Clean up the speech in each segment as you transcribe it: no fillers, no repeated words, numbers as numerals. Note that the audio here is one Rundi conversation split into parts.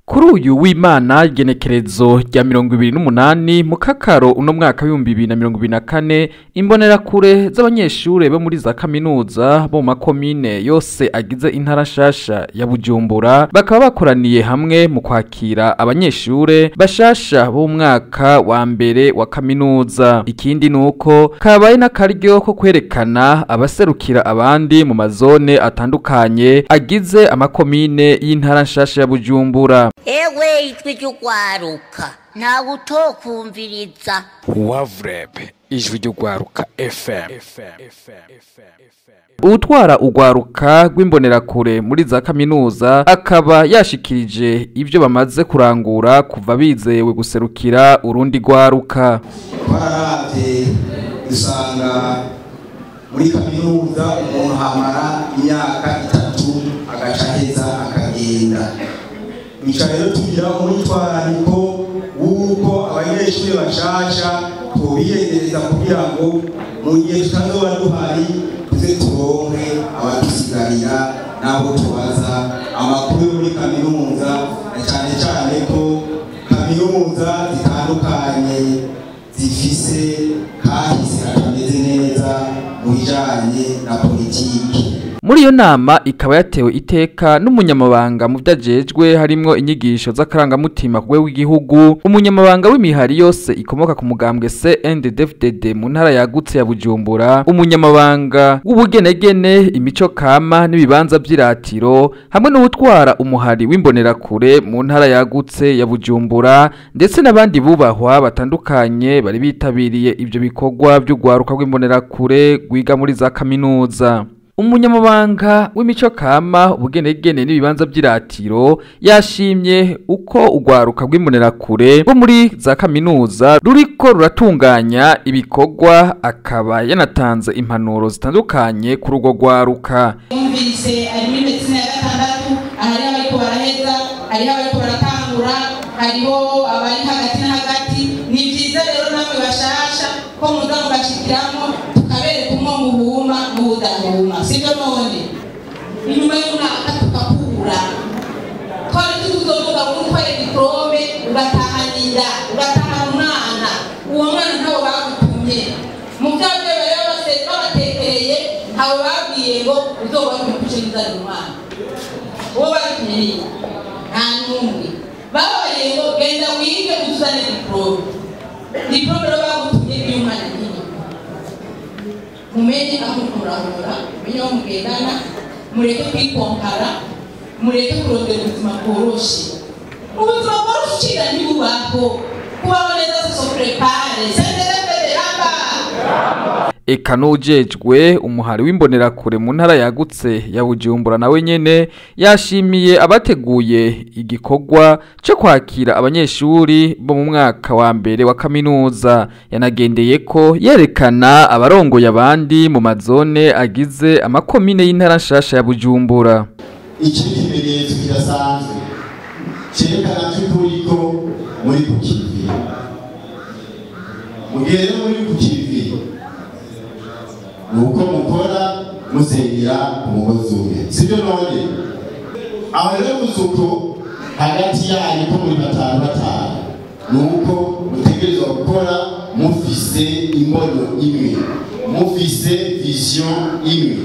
Kuri uyu w'Imana igenekerezo rya 28 mu Kakaro uno mwaka wa 2024 imbonerakure z'abanyeshure bo muri za kaminuza bo makomine yose agize intara shasha ya Bujumbura bakaba bakoraniye hamwe mu kwakira abanyeshure bashasha bo mwaka wa mbere wa kaminuza. Ikindi nuko kabaye n'akaryo ko kwerekana abaserukira abandi mu mazone atandukanye agize amakomine y'intara shasha ya Bujumbura. Ewe ijwi ry'ugwaruka ntawe utokumviriza Wavrebe ijwi ry'ugwaruka FM. Utwara ugwaruka rw'imbonerakure muri za kaminuza akaba yashikirije ivyo bamaze kurangura kuva bizewe guserukira urundi gwaruka. Twarate usanga muri kaminuza umuntu hamara imyaka 3 agacaheza akagenda. Rero tugira umwitwarariko w'uko abanyeshuri bashasha tubiyegereza kugira ngo mu gihe tutazoba duhari tuze turonke abadusigarira n'abo tubaza amakuru muri kaminuza, cyane cyane ko kaminuza zitandukanye zifise kahise katameze neza mu bijanye na politiki. Muri iyo nama ikaba yatewe iteka n'umunyamabanga mu vyajejwe harimwo inyigisho z'akarangamutima kwe w'igihugu, umunyamabanga w'imihari yose ikomoka ku mugambwe CNDD-FDD mu ntara yagutse ya Bujumbura, umunyamabanga w'ubugenegene imico kama n'ibibanza vy'iratiro hamwe n'ubutwara umuhari w'imbonerakure mu ntara yagutse ya Bujumbura, ndetse n'abandi bubahwa batandukanye bari bitabiriye ivyo bikorwa vy'ugwaruka rw'imbonerakure rwiga muri za kaminuza. Umunyamabanga w'imico kama ubugenegene n'ibibanza vy'iratiro yashimye uko ugwaruka rw'imbonerakure bo muri za kaminuza ruriko ruratunganya ibikorwa, akaba yanatanze impanuro zitandukanye kuri urwo gwaruka. Yumvise ari muri medicine ya gatandatu, ahari abariko baraheza, hariho abariko baratangura, hariho abari hagati na hagati. Ni vyiza rero namwe bashasha ko muza mugashikiramo tukabereka umwe muhuma n'ubudahuma, sivyo none inyuma y'umwaka tukakura twari tuzovuga ngo utwaye diplome ugatahanira ugatahana umwana, uwo mwana ntawe bagutumye mu vyavyo rero bose babatekereye, ntawe babwiye ngo uzoba umukushiriza umwana uwo babikeneye nta n'umwe babaye ngo genda wige uzane diplome rero bagutumye y'umwana nyine mumenye aho kurahura, mumenye aho mugendana, mureke kwikompara, mureke kurondera ubuzima bworoshe. Ubuzima bworoshe uciga ntibubaho, kubaho neza so prepare Eka n'ujejwe umuhari w'imbonerakure mu ntara yagutse ya Bujumbura nawe nyene yashimiye abateguye igikorwa cyo kwakira abanyeshuri bo mu mwaka wa mbere wa kaminuza. Yanagendeye ko yerekana abarongoye abandi mu mazone agize amakomine y'intara nshasha ya Bujumbura. Iki kimenyetso kidasanzwe cyerekana cy'uko muri kukivi mugere muri kukivi nuko mukora musengera umugozi umwe, sibyo none aho rero muzuko hagati yanyu ko muri batanu nuko mutegerezwa gukora mufise imbono imwe, mufise vision imwe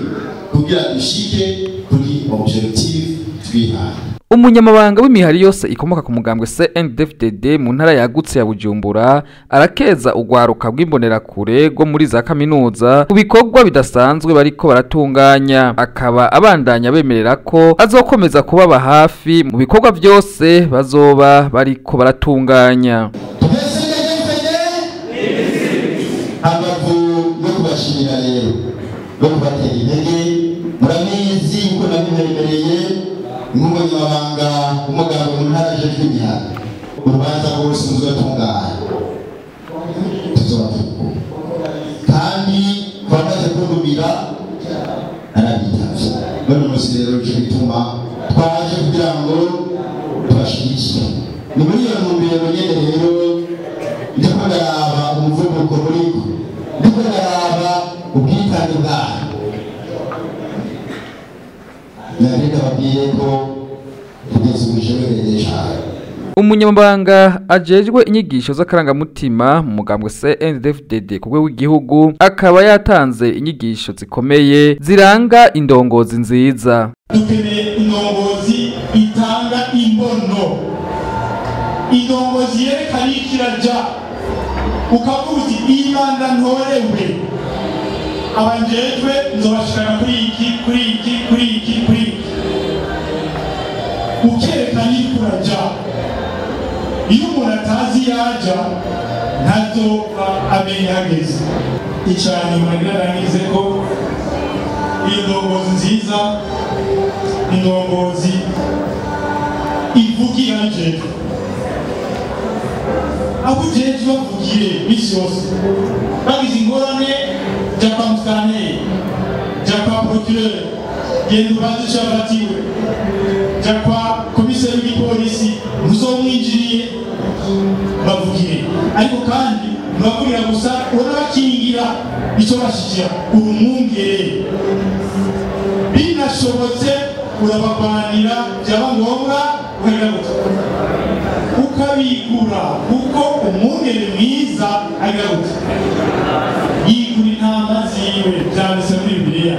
kugira dushike kuri objective twihaye. Umunyamabanga w'imihari yose ikomoka ku mugambwe CNDD-FDD mu ntara yagutse ya Bujumbura arakeza ugwaruka rw'imbonerakure rwo muri za kaminuza ku bikorwa bidasanzwe bariko baratunganya, akaba abandanya bemerera ko azokomeza kubaba hafi mu bikorwa byose bazoba bariko baratunganya. Hambavu yo kubashimira rero no kubatera intege, muramizi uko nabibemereye nk'umunyamabanga w'umugabo mu ntara y'Imihari, urubanza rwose ruzatungana tuzobavuga kandi twamaze kurumira arabitavye. None umunsi rero cyo bituma twaje kugira ngo tubashigikire. Ni muri iyo ntumbero nyene rero ndiko ndaraba umuvuduko muriko, ndiko ndaraba ubwitange bwayo. Nareka babwiye ko tugeze ubushobozi cyane umunyamabanga ajejwe inyigisho z'akarangamutima mu mugambwe CNDD-FDD ku rwego rw'igihugu akaba yatanze inyigisho zikomeye ziranga indongozi nziza. Dukeneye indongozi itanga imbono, indongozi yerekana ikiraja ukavuga uti imana ntorewe abanjejwe nzobashikana kuri iki ukerekana ikuraja. Iyo umuntu atazi yaja ntazo amenye hageze. Icanyuma ngirangize ko indongozi nziza, indongozi ivugira njejwe abo jeje bavugire misi yose bagize ingorane ja kwa musitanteri, ja kwa procureur, genda ubaze ico yafatiwe, ja kwa komiseri w'igipolisi muzomwinjiriye bavugire. Ariko kandi ntibavugire gusa urabakingira ico bashikira urumwungere, binashobotse urabagwanira byaba ngombwa ukabigura kuko umwungere mwiza agaruka yigura intama ziwe byanditse muri Bibiliya.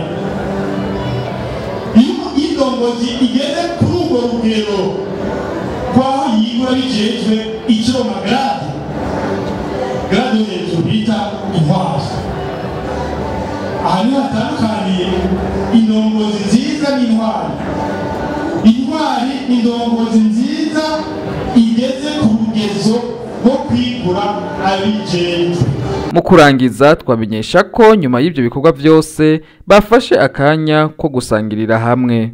Iyo indongozi igeze kuri urwo rugero kwaho yigura bijejwe icyo grade hejuru bita intwari. Aha niho hatandukaniye indongozi nziza n'intwari. Intwari indongozi nziza igeze ku rugezo rwo kwigura abijejwe. Mu kurangiza twamenyesha ko nyuma y'ibyo bikorwa byose bafashe akanya ko gusangirira hamwe.